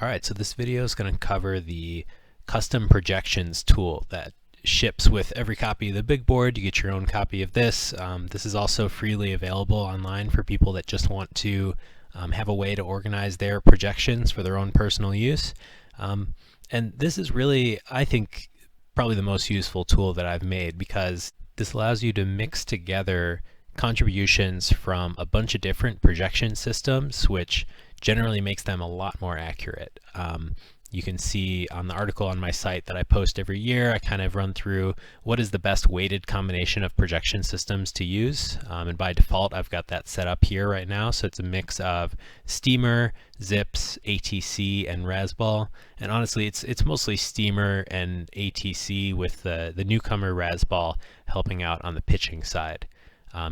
Alright, so this video is going to cover the custom projections tool that ships with every copy of the big board. You get your own copy of this. This is also freely available online for people that just want to have a way to organize their projections for their own personal use. And this is really, I think, probably the most useful tool that I've made, because this allows you to mix together contributions from a bunch of different projection systems, which generally makes them a lot more accurate. You can see on the article on my site that I post every year, I kind of run through what is the best weighted combination of projection systems to use. And by default, I've got that set up here right now. So it's a mix of Steamer, Zips, ATC, and Razzball. And honestly, it's mostly Steamer and ATC, with the newcomer Razzball helping out on the pitching side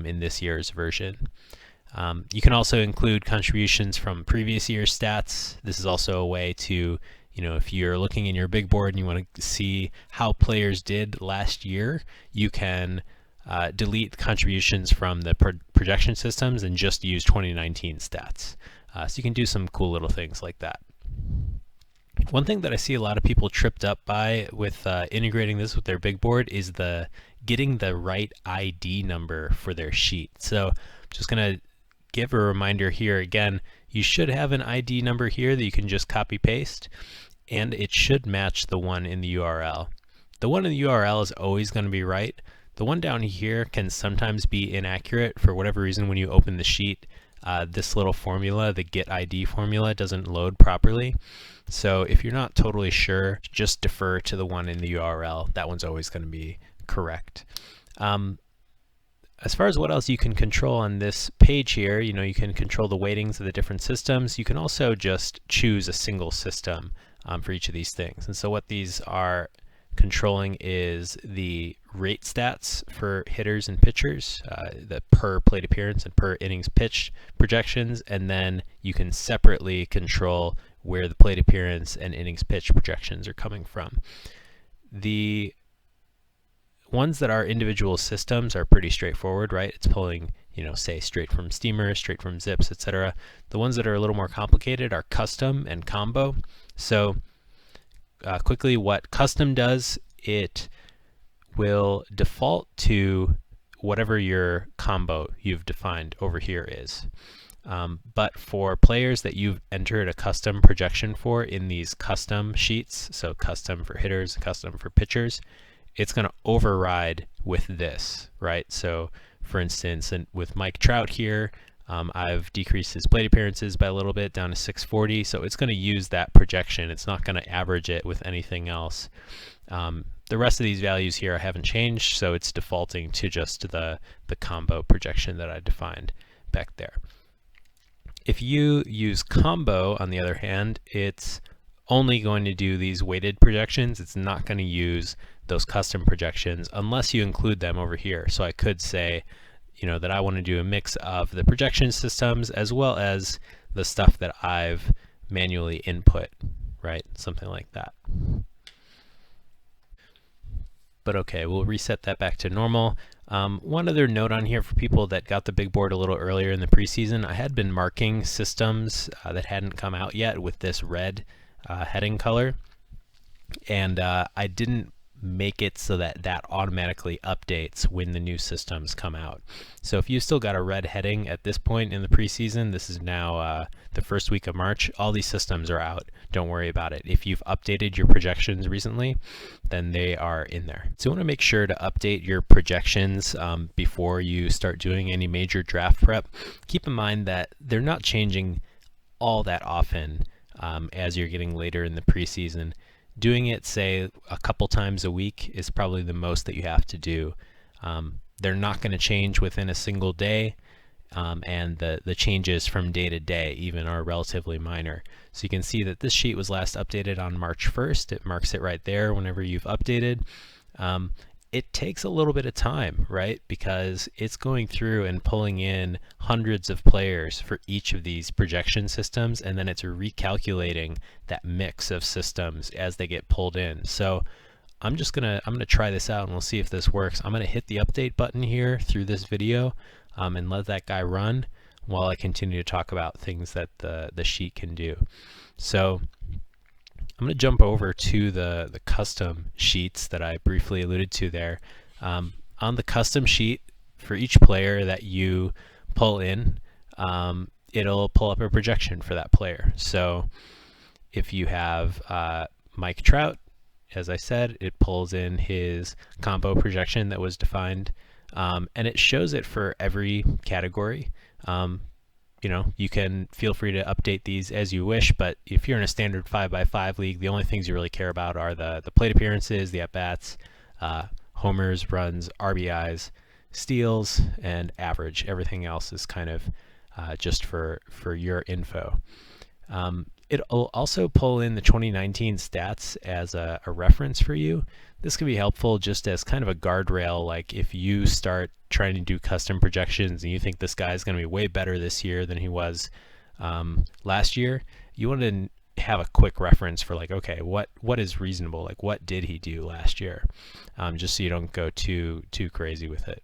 in this year's version. You can also include contributions from previous year's stats. This is also a way to, if you're looking in your big board and you want to see how players did last year, you can delete contributions from the projection systems and just use 2019 stats. So you can do some cool little things like that. One thing that I see a lot of people tripped up by with integrating this with their big board is getting the right ID number for their sheet. So I'm just going to give a reminder here again. You should have an ID number here that you can just copy paste, and it should match the one in the URL. The one in the URL is always going to be right. The one down here can sometimes be inaccurate for whatever reason. When you open the sheet, this little formula, the get ID formula, doesn't load properly. So if you're not totally sure, just defer to the one in the URL. That one's always going to be correct. As far as what else you can control on this page here, you can control the weightings of the different systems. You can also just choose a single system for each of these things. And so what these are controlling is the rate stats for hitters and pitchers, the per plate appearance and per innings pitched projections, and then you can separately control where the plate appearance and innings pitched projections are coming from. The ones that are individual systems are pretty straightforward, right? It's pulling, say straight from Steamer, straight from Zips, etc. The ones that are a little more complicated are custom and combo. So quickly, what custom does, it will default to whatever your combo you've defined over here is. But for players that you've entered a custom projection for in these custom sheets, so custom for hitters, custom for pitchers, it's going to override with this, right? So for instance, with Mike Trout here, I've decreased his plate appearances by a little bit down to 640. So it's going to use that projection. It's not going to average it with anything else. The rest of these values here I haven't changed, so it's defaulting to just the combo projection that I defined back there. If you use combo, on the other hand, it's only going to do these weighted projections. It's not going to use those custom projections unless you include them over here. So I could say, that I want to do a mix of the projection systems as well as the stuff that I've manually input, right? Something like that. But okay, we'll reset that back to normal. One other note on here for people that got the big board a little earlier in the preseason, I had been marking systems that hadn't come out yet with this red heading color, and I didn't make it so that that automatically updates when the new systems come out. So if you still got a red heading at this point in the preseason, this is now the first week of March, all these systems are out. Don't worry about it. If you've updated your projections recently, then they are in there. So you want to make sure to update your projections before you start doing any major draft prep. Keep in mind that they're not changing all that often as you're getting later in the preseason. Doing it, say, a couple times a week is probably the most that you have to do. They're not going to change within a single day, and the changes from day to day even are relatively minor. So you can see that this sheet was last updated on March 1st. It marks it right there whenever you've updated. It takes a little bit of time, right? Because it's going through and pulling in hundreds of players for each of these projection systems, and then it's recalculating that mix of systems as they get pulled in. So I'm gonna try this out and we'll see if this works. I'm gonna hit the update button here through this video and let that guy run while I continue to talk about things that the sheet can do. So I'm going to jump over to the custom sheets that I briefly alluded to there. On the custom sheet, for each player that you pull in, it'll pull up a projection for that player. So if you have Mike Trout, as I said, it pulls in his combo projection that was defined, and it shows it for every category. You know, you can feel free to update these as you wish, but if you're in a standard 5x5 league, the only things you really care about are the plate appearances, the at-bats, homers, runs, RBIs, steals, and average. Everything else is kind of just for your info. It'll also pull in the 2019 stats as a reference for you. This can be helpful just as kind of a guardrail, like if you start trying to do custom projections and you think this guy's going to be way better this year than he was last year, you want to have a quick reference for like, okay, what is reasonable? Like, what did he do last year? Just so you don't go too crazy with it.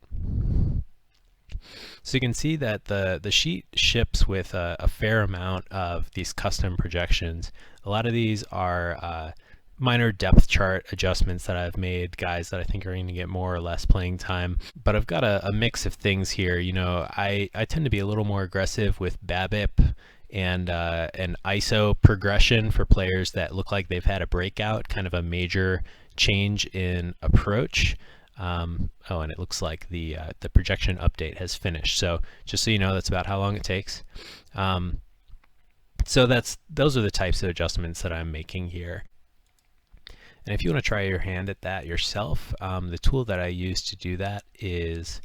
So you can see that the sheet ships with a fair amount of these custom projections. A lot of these are minor depth chart adjustments that I've made, guys that I think are going to get more or less playing time. But I've got a mix of things here. You know, I tend to be a little more aggressive with BABIP and an ISO progression for players that look like they've had a breakout, kind of a major change in approach. Oh, and it looks like the projection update has finished. So just so you know, that's about how long it takes. So those are the types of adjustments that I'm making here. And if you want to try your hand at that yourself, the tool that I use to do that is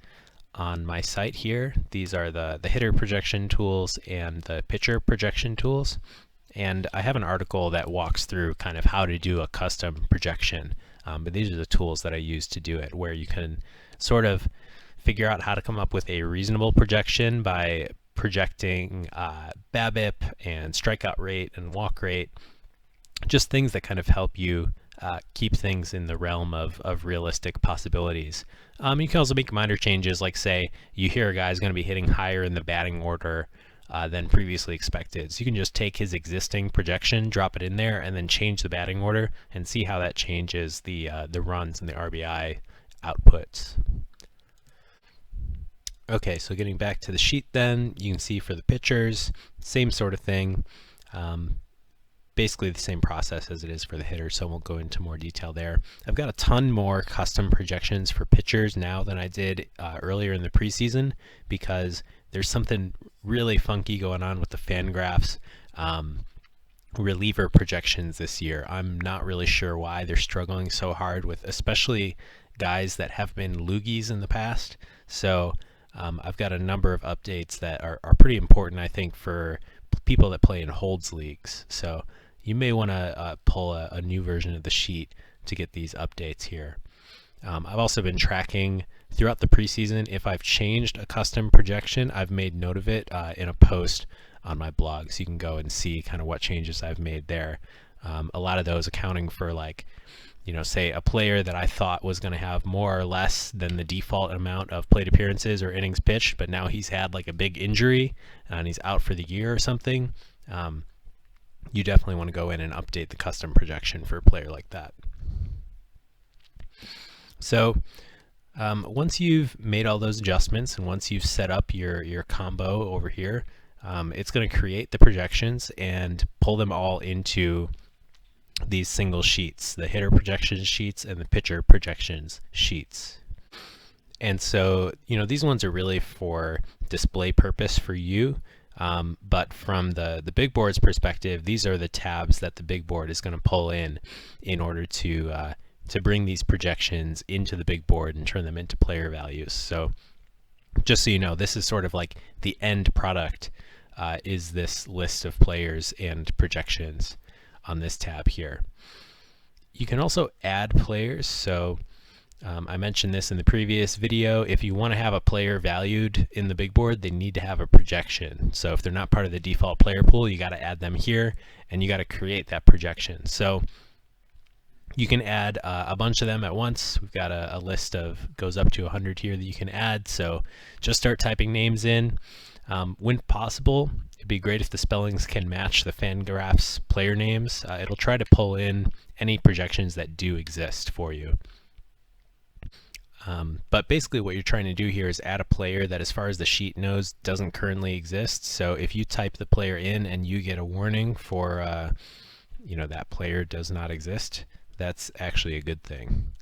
on my site here. These are the hitter projection tools and the pitcher projection tools. And I have an article that walks through kind of how to do a custom projection. But these are the tools that I use to do it, where you can sort of figure out how to come up with a reasonable projection by projecting BABIP and strikeout rate and walk rate, just things that kind of help you keep things in the realm of realistic possibilities. You can also make minor changes, like say you hear a guy's going to be hitting higher in the batting order than previously expected. So you can just take his existing projection, drop it in there, and then change the batting order and see how that changes the runs and the RBI outputs. Okay, so getting back to the sheet then, you can see for the pitchers, same sort of thing. Basically the same process as it is for the hitter, so I won't go into more detail there. I've got a ton more custom projections for pitchers now than I did earlier in the preseason, because there's something really funky going on with the Fangraphs reliever projections this year. I'm not really sure why they're struggling so hard with especially guys that have been loogies in the past. So I've got a number of updates that are pretty important, I think, for people that play in holds leagues. So you may want to pull a new version of the sheet to get these updates here. I've also been tracking throughout the preseason. If I've changed a custom projection, I've made note of it in a post on my blog, so you can go and see kind of what changes I've made there. A lot of those accounting for, like, you know, say a player that I thought was going to have more or less than the default amount of plate appearances or innings pitched, but now he's had like a big injury and he's out for the year or something. You definitely want to go in and update the custom projection for a player like that. So once you've made all those adjustments and once you've set up your combo over here, it's going to create the projections and pull them all into these single sheets, the hitter projections sheets and the pitcher projections sheets. And so, you know, these ones are really for display purpose for you. But from the big board's perspective, these are the tabs that the big board is going to pull in order to bring these projections into the big board and turn them into player values. So just so you know, this is sort of like the end product is this list of players and projections on this tab here. You can also add players. So I mentioned this in the previous video. If you want to have a player valued in the big board, they need to have a projection. So if they're not part of the default player pool, you got to add them here and you got to create that projection. So you can add a bunch of them at once. We've got a list of, goes up to 100 here that you can add. So just start typing names in. When possible, It'd be great if the spellings can match the Fangraphs player names. It'll try to pull in any projections that do exist for you. But basically what you're trying to do here is add a player that, as far as the sheet knows, doesn't currently exist. So if you type the player in and you get a warning for that player does not exist, that's actually a good thing.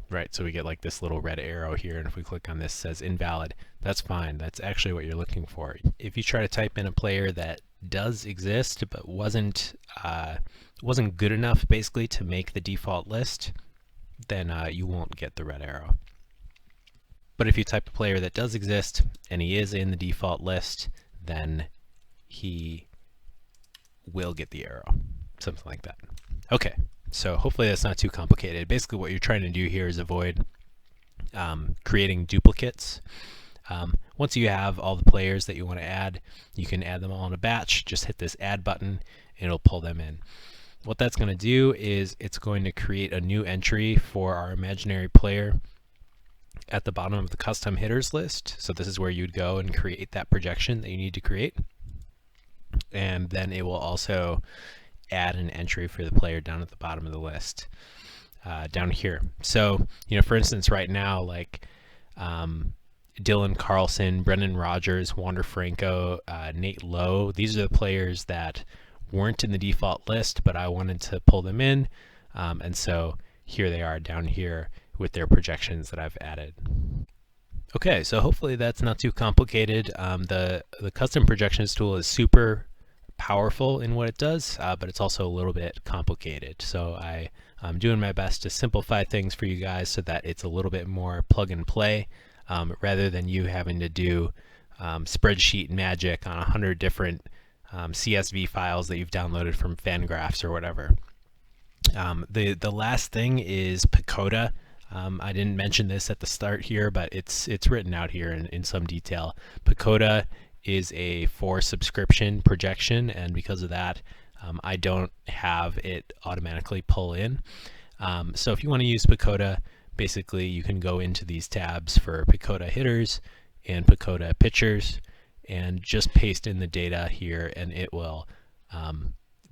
Right, so we get like this little red arrow here, and if we click on this, it says invalid. That's fine. That's actually what you're looking for. If you try to type in a player that does exist but wasn't good enough basically to make the default list, then you won't get the red arrow. But if you type a player that does exist and he is in the default list, then he will get the arrow, something like that. Okay, so hopefully that's not too complicated. Basically what you're trying to do here is avoid creating duplicates. Once you have all the players that you want to add, you can add them all in a batch. Just hit this add button and it'll pull them in. What that's going to do is it's going to create a new entry for our imaginary player at the bottom of the custom hitters list. So this is where you'd go and create that projection that you need to create. And then it will also add an entry for the player down at the bottom of the list, down here. So, for instance, right now, like Dylan Carlson, Brendan Rodgers, Wander Franco, Nate Lowe, these are the players that weren't in the default list, but I wanted to pull them in, and so here they are down here with their projections that I've added. Okay, so hopefully that's not too complicated. The custom projections tool is super powerful in what it does, but it's also a little bit complicated. So I'm doing my best to simplify things for you guys so that it's a little bit more plug and play, rather than you having to do spreadsheet magic on 100 different CSV files that you've downloaded from Fangraphs or whatever. The last thing is Pacoda. I didn't mention this at the start here, but it's written out here in some detail. Pacoda is a for subscription projection, and because of that, I don't have it automatically pull in. So if you want to use Pacoda, basically you can go into these tabs for Pacoda hitters and Pacoda pitchers, and just paste in the data here, and it will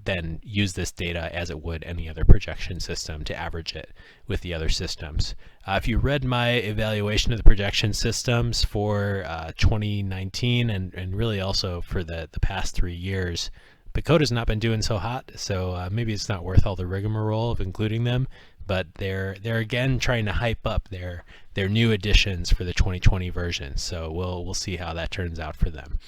then use this data as it would any other projection system to average it with the other systems. If you read my evaluation of the projection systems for 2019 and really also for the past 3 years, Pacoda's not been doing so hot, so maybe it's not worth all the rigmarole of including them, but they're again trying to hype up their new additions for the 2020 version. So we'll see how that turns out for them.